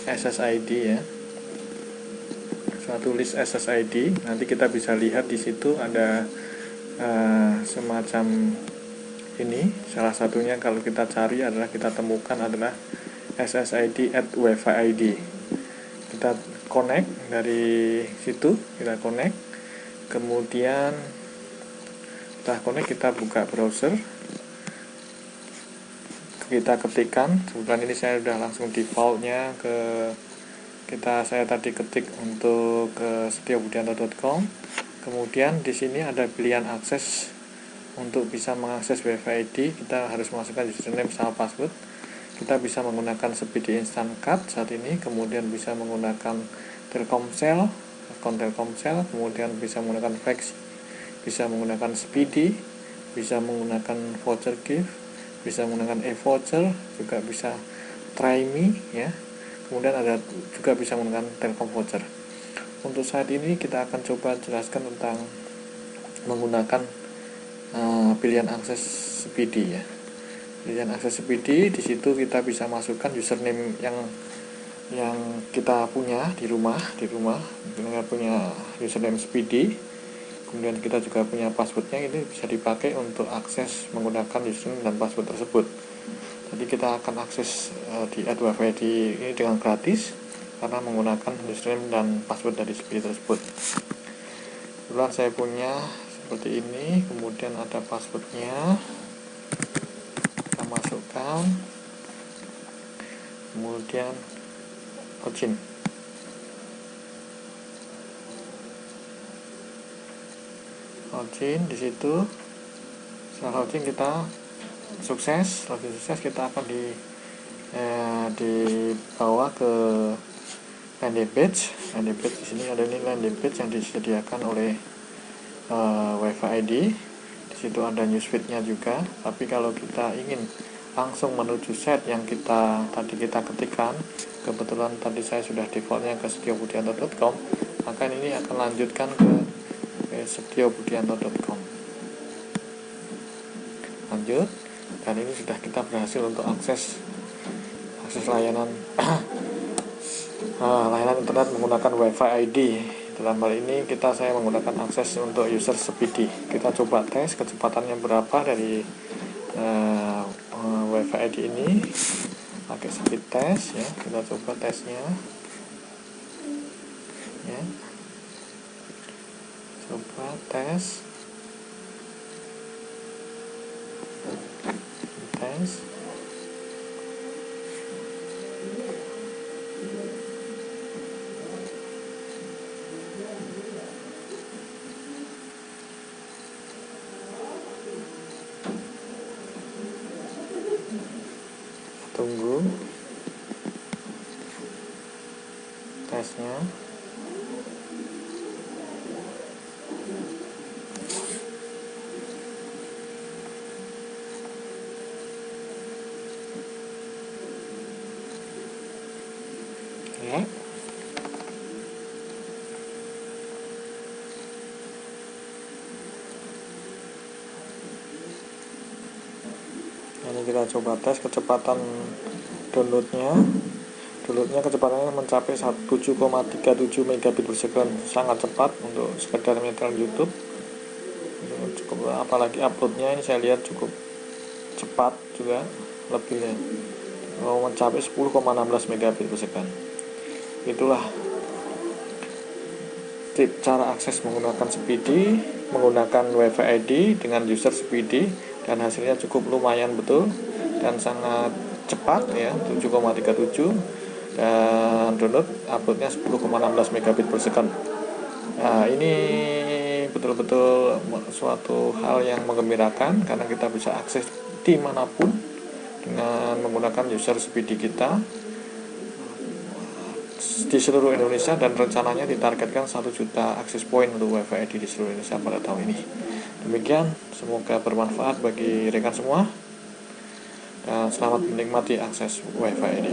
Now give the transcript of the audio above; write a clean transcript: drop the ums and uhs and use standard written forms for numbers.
SSID ya. Saya tulis SSID, nanti kita bisa lihat di situ ada semacam ini. Salah satunya kalau kita cari adalah kita temukan adalah SSID at Wi-Fi ID. Kita connect dari situ, kita connect. Kemudian setelah connect kita buka browser. Kita ketikkan, kebetulan ini saya sudah langsung defaultnya saya tadi ketik untuk setiabudianto.com. Kemudian di sini ada pilihan akses. Untuk bisa mengakses Wi-Fi ID kita harus masukkan username sama password. Kita bisa menggunakan SPIDI Instant Card saat ini, kemudian bisa menggunakan Telkomsel, akun Telkomsel, kemudian bisa menggunakan fax, bisa menggunakan SPIDI, bisa menggunakan voucher gift, bisa menggunakan e-voucher, juga bisa TryMe ya. Kemudian ada juga bisa menggunakan Telkom voucher. Untuk saat ini kita akan coba jelaskan tentang menggunakan pilihan akses SPIDI ya. Pilihan akses SPIDI, di situ kita bisa masukkan username yang kita punya di rumah. Kita punya username SPIDI. Kemudian kita juga punya passwordnya, ini bisa dipakai untuk akses menggunakan username dan password tersebut. Jadi kita akan akses di Wi-Fi ini dengan gratis karena menggunakan username dan password dari SPIDI tersebut. Kebetulan saya punya seperti ini, kemudian ada passwordnya, kita masukkan, kemudian login. Di situ setelah login kita sukses, kita akan dibawa ke landing page. Di sini ada landing page yang disediakan oleh Wi-Fi ID. Di situ ada newsfeed-nya juga. Tapi kalau kita ingin langsung menuju set yang tadi kita ketikkan, kebetulan tadi saya sudah defaultnya ke setiabudianto.com, maka ini akan lanjutkan ke setiabudianto.com. Lanjut, dan ini sudah kita berhasil untuk akses layanan layanan internet menggunakan Wi-Fi ID. Dalam hal ini saya menggunakan akses untuk user SPIDI. Kita coba tes kecepatannya berapa dari Wi-Fi ID ini pakai speed test ya. Kita coba tesnya ya. Coba tes. Tunggu tesnya. Ya. Ini kita coba tes kecepatan downloadnya kecepatannya mencapai 7,37 megabit per second, sangat cepat untuk sekedar menyetel YouTube. Cukup, apalagi uploadnya ini saya lihat cukup cepat juga, lebih mencapai 10,16 megabit per second. Itulah tip cara akses menggunakan SPIDI, menggunakan Wi-Fi ID dengan user SPIDI, dan hasilnya cukup lumayan betul dan sangat cepat ya, 7,37, dan download uploadnya 10,16 megabit per second. Nah, ini betul-betul suatu hal yang menggembirakan karena kita bisa akses dimanapun dengan menggunakan user SPIDI kita di seluruh Indonesia, dan rencananya ditargetkan 1 juta akses point untuk Wi-Fi ID di seluruh Indonesia pada tahun ini. Demikian, semoga bermanfaat bagi rekan semua dan selamat menikmati akses Wi-Fi ID.